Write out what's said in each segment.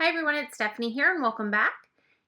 Hi everyone, it's Stephanie here and welcome back.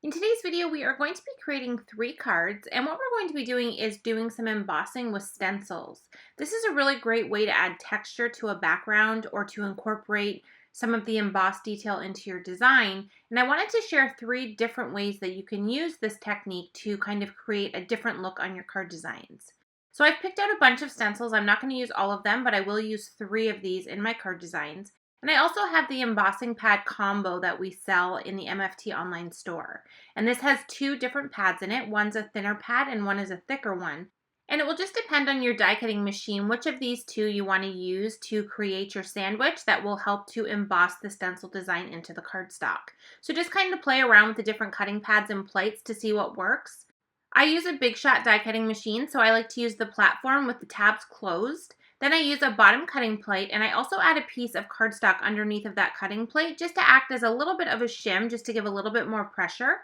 In today's video, we are going to be creating 3 cards, and what we're going to be doing is doing some embossing with stencils. This is a really great way to add texture to a background or to incorporate some of the embossed detail into your design. And I wanted to share 3 different ways that you can use this technique to kind of create a different look on your card designs. So I've picked out a bunch of stencils. I'm not going to use all of them, but I will use 3 of these in my card designs. And I also have the embossing pad combo that we sell in the MFT online store. And this has 2 different pads in it. One's a thinner pad and one is a thicker one. And it will just depend on your die cutting machine which of these 2 you want to use to create your sandwich that will help to emboss the stencil design into the cardstock. So just kind of play around with the different cutting pads and plates to see what works. I use a Big Shot die cutting machine, so I like to use the platform with the tabs closed. Then I use a bottom cutting plate, and I also add a piece of cardstock underneath of that cutting plate just to act as a little bit of a shim, just to give a little bit more pressure.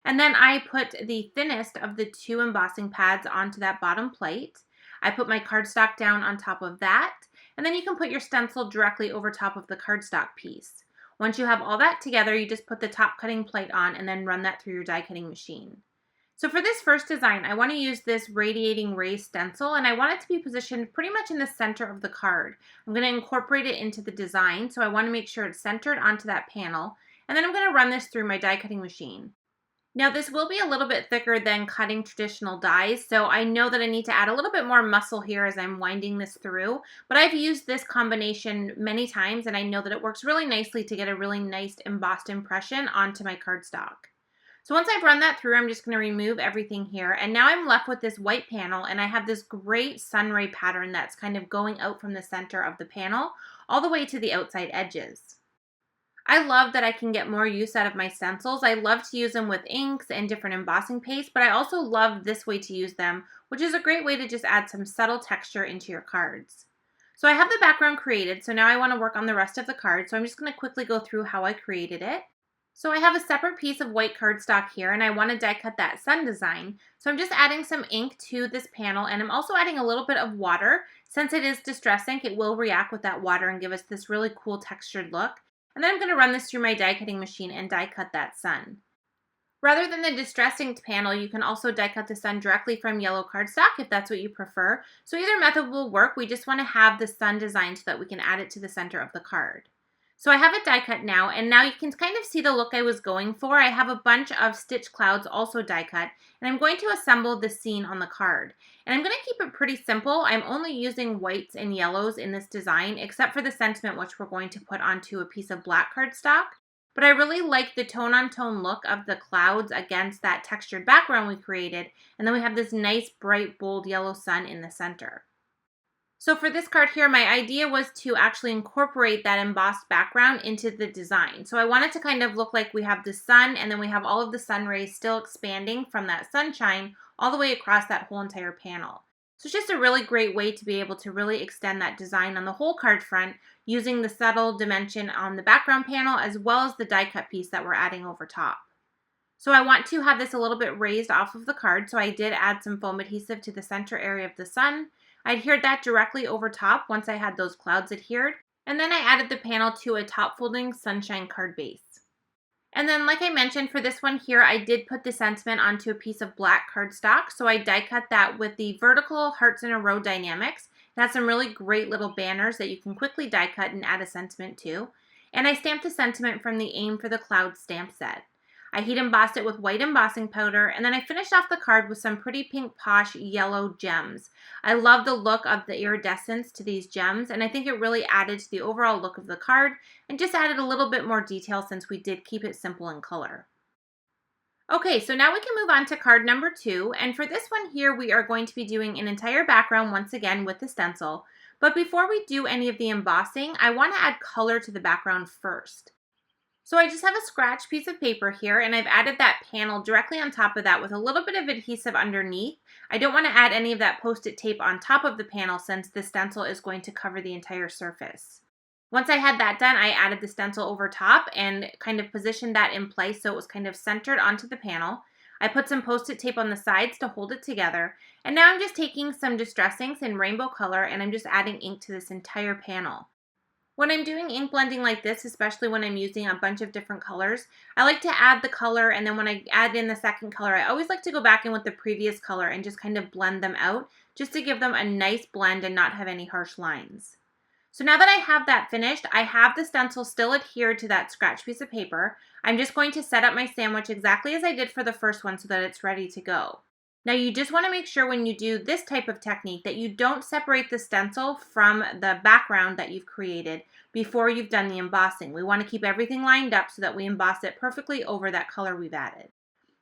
And then I put the thinnest of the 2 embossing pads onto that bottom plate. I put my cardstock down on top of that, and then you can put your stencil directly over top of the cardstock piece. Once you have all that together, you just put the top cutting plate on and then run that through your die cutting machine. So for this first design, I want to use this Radiating raised stencil, and I want it to be positioned pretty much in the center of the card. I'm going to incorporate it into the design, so I want to make sure it's centered onto that panel, and then I'm going to run this through my die cutting machine. Now this will be a little bit thicker than cutting traditional dies, so I know that I need to add a little bit more muscle here as I'm winding this through, but I've used this combination many times, and I know that it works really nicely to get a really nice embossed impression onto my cardstock. So once I've run that through, I'm just going to remove everything here. And now I'm left with this white panel, and I have this great sun ray pattern that's kind of going out from the center of the panel all the way to the outside edges. I love that I can get more use out of my stencils. I love to use them with inks and different embossing paste, but I also love this way to use them, which is a great way to just add some subtle texture into your cards. So I have the background created, so now I want to work on the rest of the card. So I'm just going to quickly go through how I created it. So I have a separate piece of white cardstock here, and I want to die cut that sun design. So I'm just adding some ink to this panel, and I'm also adding a little bit of water. Since it is distress ink, it will react with that water and give us this really cool textured look. And then I'm going to run this through my die cutting machine and die cut that sun. Rather than the distress inked panel, you can also die cut the sun directly from yellow cardstock if that's what you prefer. So either method will work. We just want to have the sun design so that we can add it to the center of the card. So I have it die cut now, and now you can kind of see the look I was going for. I have a bunch of stitch clouds also die cut, and I'm going to assemble the scene on the card. And I'm going to keep it pretty simple. I'm only using whites and yellows in this design, except for the sentiment, which we're going to put onto a piece of black cardstock. But I really like the tone-on-tone look of the clouds against that textured background we created, and then we have this nice, bright, bold yellow sun in the center. So for this card here, my idea was to actually incorporate that embossed background into the design. So I wanted to kind of look like we have the sun, and then we have all of the sun rays still expanding from that sunshine all the way across that whole entire panel. So it's just a really great way to be able to really extend that design on the whole card front using the subtle dimension on the background panel as well as the die cut piece that we're adding over top. So I want to have this a little bit raised off of the card, so I did add some foam adhesive to the center area of the sun. I adhered that directly over top once I had those clouds adhered, and then I added the panel to a top folding sunshine card base. And then like I mentioned for this one here, I did put the sentiment onto a piece of black cardstock, so I die cut that with the vertical hearts in a row Die-namics. It has some really great little banners that you can quickly die cut and add a sentiment to. And I stamped the sentiment from the Aim for the Clouds stamp set. I heat embossed it with white embossing powder, and then I finished off the card with some pretty pink posh yellow gems. I love the look of the iridescence to these gems, and I think it really added to the overall look of the card and just added a little bit more detail since we did keep it simple in color. Okay, so now we can move on to card number 2, and for this one here we are going to be doing an entire background once again with the stencil. But before we do any of the embossing, I want to add color to the background first. So I just have a scratch piece of paper here, and I've added that panel directly on top of that with a little bit of adhesive underneath. I don't want to add any of that post-it tape on top of the panel since the stencil is going to cover the entire surface. Once I had that done, I added the stencil over top and kind of positioned that in place so it was kind of centered onto the panel. I put some post-it tape on the sides to hold it together, and now I'm just taking some distress inks in rainbow color and I'm just adding ink to this entire panel. When I'm doing ink blending like this, especially when I'm using a bunch of different colors, I like to add the color, and then when I add in the second color, I always like to go back in with the previous color and just kind of blend them out, just to give them a nice blend and not have any harsh lines. So now that I have that finished, I have the stencil still adhered to that scratch piece of paper. I'm just going to set up my sandwich exactly as I did for the first one so that it's ready to go. Now you just want to make sure when you do this type of technique that you don't separate the stencil from the background that you've created before you've done the embossing. We want to keep everything lined up so that we emboss it perfectly over that color we've added.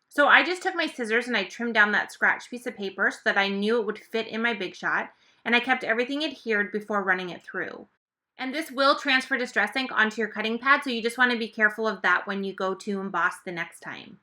So I just took my scissors and I trimmed down that scratch piece of paper so that I knew it would fit in my Big Shot, and I kept everything adhered before running it through. And this will transfer distress ink onto your cutting pad, so you just want to be careful of that when you go to emboss the next time.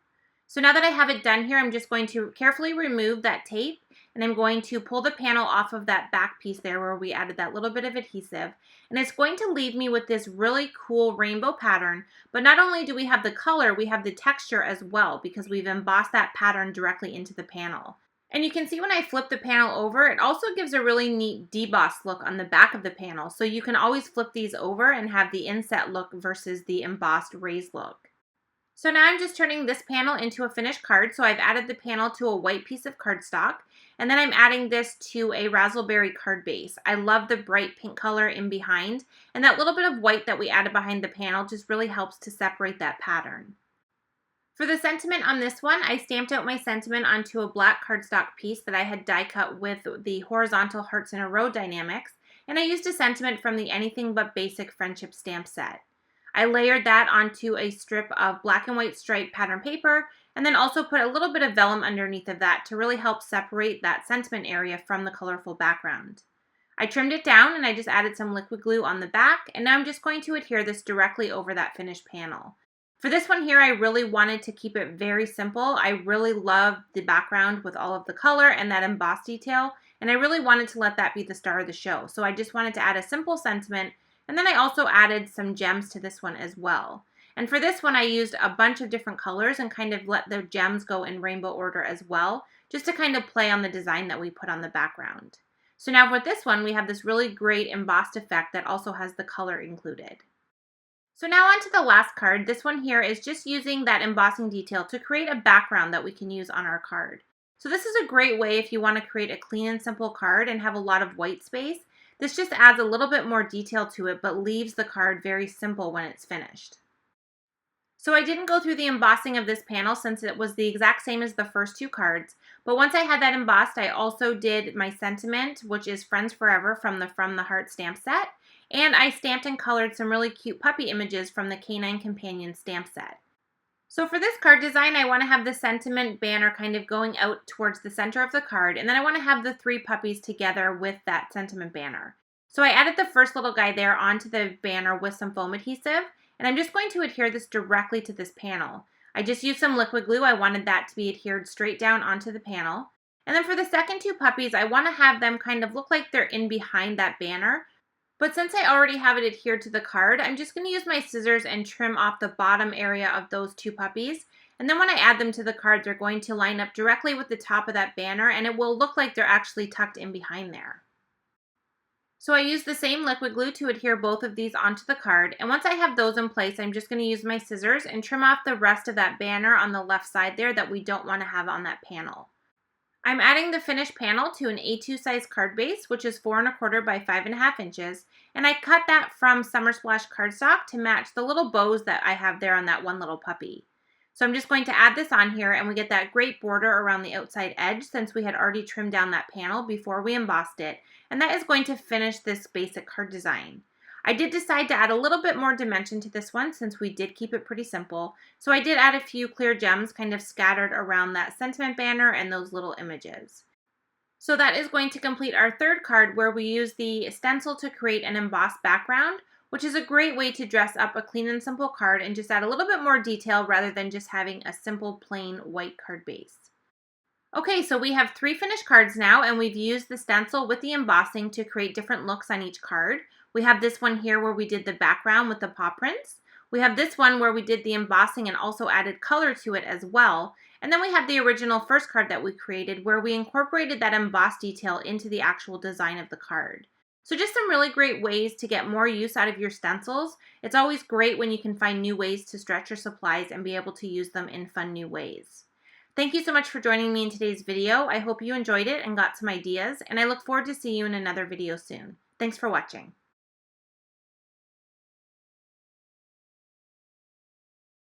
So now that I have it done here, I'm just going to carefully remove that tape, and I'm going to pull the panel off of that back piece there where we added that little bit of adhesive. And it's going to leave me with this really cool rainbow pattern, but not only do we have the color, we have the texture as well because we've embossed that pattern directly into the panel. And you can see when I flip the panel over, it also gives a really neat debossed look on the back of the panel. So you can always flip these over and have the inset look versus the embossed raised look. So now I'm just turning this panel into a finished card. So I've added the panel to a white piece of cardstock, and then I'm adding this to a raspberry card base. I love the bright pink color in behind, and that little bit of white that we added behind the panel just really helps to separate that pattern. For the sentiment on this one, I stamped out my sentiment onto a black cardstock piece that I had die cut with the horizontal hearts in a row Die-namics, and I used a sentiment from the Anything But Basic Friendship stamp set. I layered that onto a strip of black and white striped pattern paper, and then also put a little bit of vellum underneath of that to really help separate that sentiment area from the colorful background. I trimmed it down and I just added some liquid glue on the back, and now I'm just going to adhere this directly over that finished panel. For this one here, I really wanted to keep it very simple. I really love the background with all of the color and that embossed detail, and I really wanted to let that be the star of the show. So I just wanted to add a simple sentiment, and then I also added some gems to this one as well. And for this one, I used a bunch of different colors and kind of let the gems go in rainbow order as well, just to kind of play on the design that we put on the background. So now with this one, we have this really great embossed effect that also has the color included. So now on to the last card. This one here is just using that embossing detail to create a background that we can use on our card. So this is a great way if you want to create a clean and simple card and have a lot of white space. This just adds a little bit more detail to it, but leaves the card very simple when it's finished. So I didn't go through the embossing of this panel since it was the exact same as the first two cards, but once I had that embossed, I also did my sentiment, which is Friends Forever from the Heart stamp set, and I stamped and colored some really cute puppy images from the Canine Companion stamp set. So for this card design, I want to have the sentiment banner kind of going out towards the center of the card, and then I want to have the three puppies together with that sentiment banner. So I added the first little guy there onto the banner with some foam adhesive, and I'm just going to adhere this directly to this panel. I just used some liquid glue. I wanted that to be adhered straight down onto the panel. And then for the second two puppies, I want to have them kind of look like they're in behind that banner. But since I already have it adhered to the card, I'm just going to use my scissors and trim off the bottom area of those two puppies. And then when I add them to the card, they're going to line up directly with the top of that banner, and it will look like they're actually tucked in behind there. So I used the same liquid glue to adhere both of these onto the card, and once I have those in place, I'm just going to use my scissors and trim off the rest of that banner on the left side there that we don't want to have on that panel. I'm adding the finished panel to an A2 size card base, which is 4 1/4 by 5.5 inches, and I cut that from Summer Splash cardstock to match the little bows that I have there on that one little puppy. So I'm just going to add this on here, and we get that great border around the outside edge since we had already trimmed down that panel before we embossed it, and that is going to finish this basic card design. I did decide to add a little bit more dimension to this one since we did keep it pretty simple. So I did add a few clear gems kind of scattered around that sentiment banner and those little images. So that is going to complete our third card where we use the stencil to create an embossed background, which is a great way to dress up a clean and simple card and just add a little bit more detail rather than just having a simple plain white card base. Okay, so we have 3 finished cards now, and we've used the stencil with the embossing to create different looks on each card. We have this one here where we did the background with the paw prints. We have this one where we did the embossing and also added color to it as well. And then we have the original first card that we created where we incorporated that embossed detail into the actual design of the card. So just some really great ways to get more use out of your stencils. It's always great when you can find new ways to stretch your supplies and be able to use them in fun new ways. Thank you so much for joining me in today's video. I hope you enjoyed it and got some ideas, and I look forward to seeing you in another video soon. Thanks for watching.